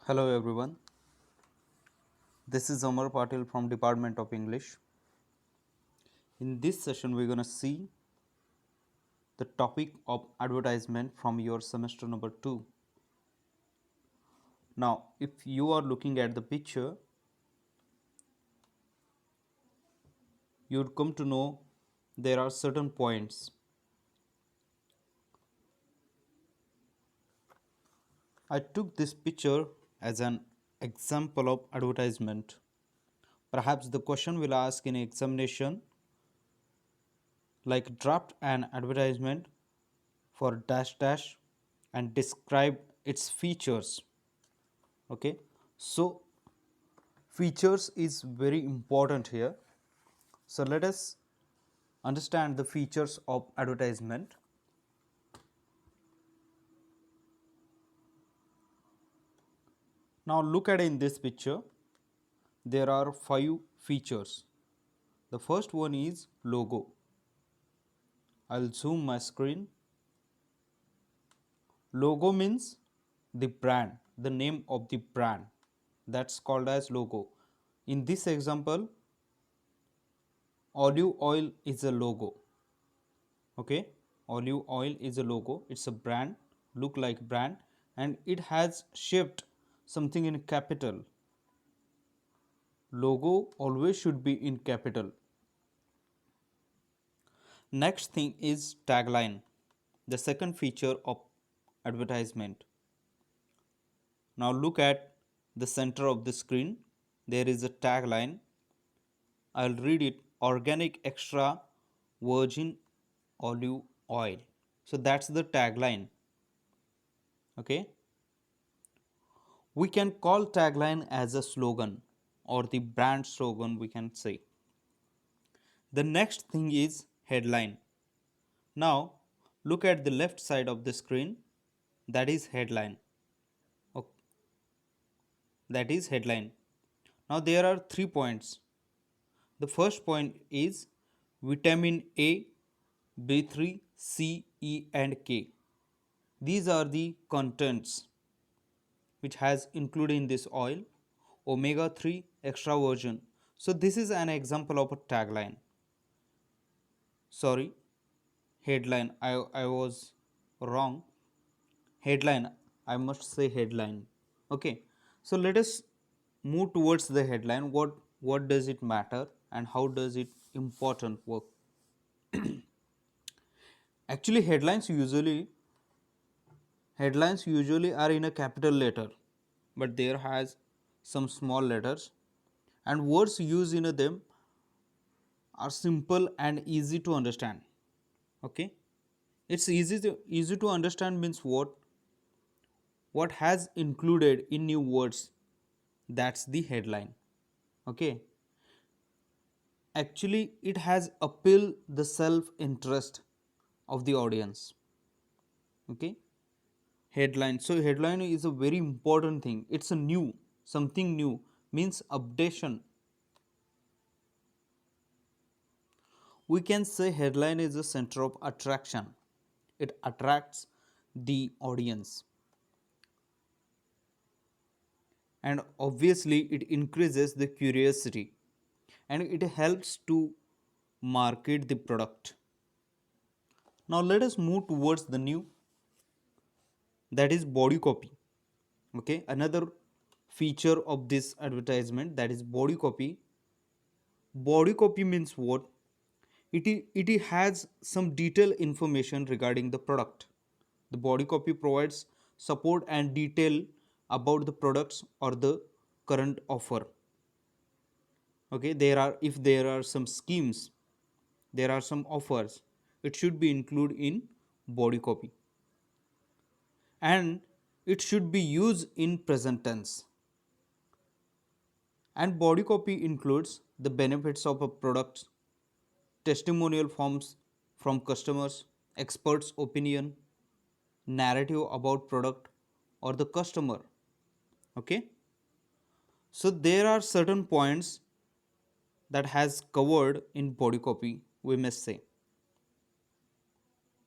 Hello everyone, this is Amar Patil from Department of English. In this session we are going to see the topic of advertisement from your semester number 2. Now if you are looking at the picture, you would come to know there are certain points. I took this picture as an example of advertisement. Perhaps the question will ask in examination like draft an advertisement for dash dash and describe its features. Okay, so features is very important here. So let us understand the features of advertisement. Now look at in this picture, there are 5 features. The first one is logo. I'll zoom my screen. Logo means the brand, the name of the brand. That's called as logo. In this example, olive oil is a logo. Okay, olive oil is a logo, it's a brand, look like brand, and it has shaped something in capital. Logo always should be in capital. Next thing is tagline, the second feature of advertisement. Now look at the center of the screen, there is a tagline. I'll read it: organic extra virgin olive oil. So that's the tagline. Okay, we can call tagline as a slogan or the brand slogan, we can say. The next thing is headline. Now look at the left side of the screen, that is headline. Ok, that is headline. Now there are 3 points. The first point is vitamin A, B3, C, E and K. These are the contents which has included in this oil. Omega 3 extra virgin. So this is an example of a tagline. Sorry, headline. I was wrong. Headline. I must say headline. Okay. So let us move towards the headline. What does it matter and how does it important work? Actually, headlines usually are in a capital letter, but there has some small letters, and words used in them are simple and easy to understand. Okay, it's easy to understand means what has included in new words, that's the headline. Okay, actually it has appeal the self interest of the audience. Okay, headline, so headline is a very important thing, it's a new, something new, means updation. We can say headline is the center of attraction, it attracts the audience, and obviously it increases the curiosity and it helps to market the product. Now let us move towards the new, that is body copy. Okay, another feature of this advertisement, that is body copy. Body copy means what? It has some detailed information regarding the product. The body copy provides support and detail about the products or the current offer. Okay, there are, if there are some schemes, there are some offers, it should be included in body copy, and it should be used in present tense. And body copy includes the benefits of a product, testimonial forms from customers, experts opinion, narrative about product or the customer. Okay, so there are certain points that has covered in body copy, we must say.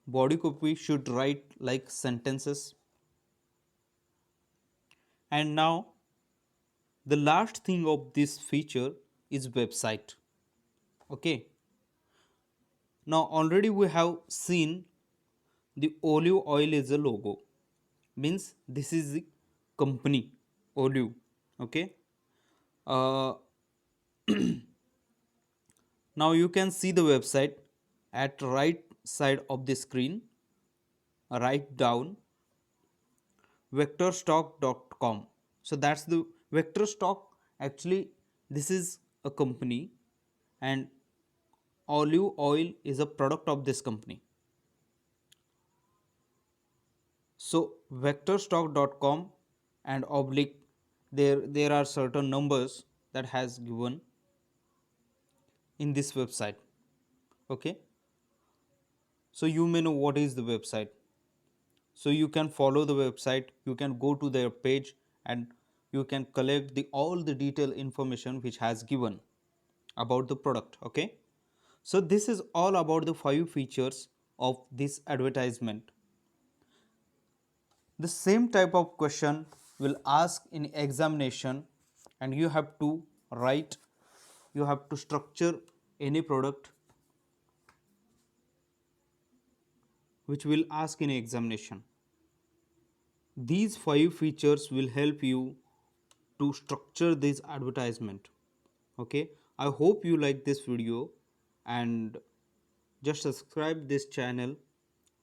Body copy should write like sentences, And now the last thing of this feature is website. Okay, now already we have seen the olive oil is a logo, means this is the company olive. Okay, uh, now you can see the website at right side of the screen. Write down vectorstock.com. So that's the vectorstock. Actually, this is a company, and olive oil is a product of this company. So vectorstock.com and oblique, there are certain numbers that has given in this website. Okay, so you may know what is the website. So you can follow the website, you can go to their page, and you can collect the all the detailed information which has given about the product. Okay, so this is all about the 5 features of this advertisement. The same type of question will ask in examination, and you have to write, you have to structure any product which will ask in examination. These 5 features will help you to structure this advertisement. Okay, I hope you like this video, and just subscribe this channel,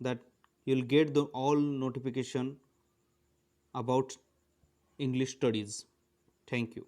that you'll get the all notification about English studies. Thank you.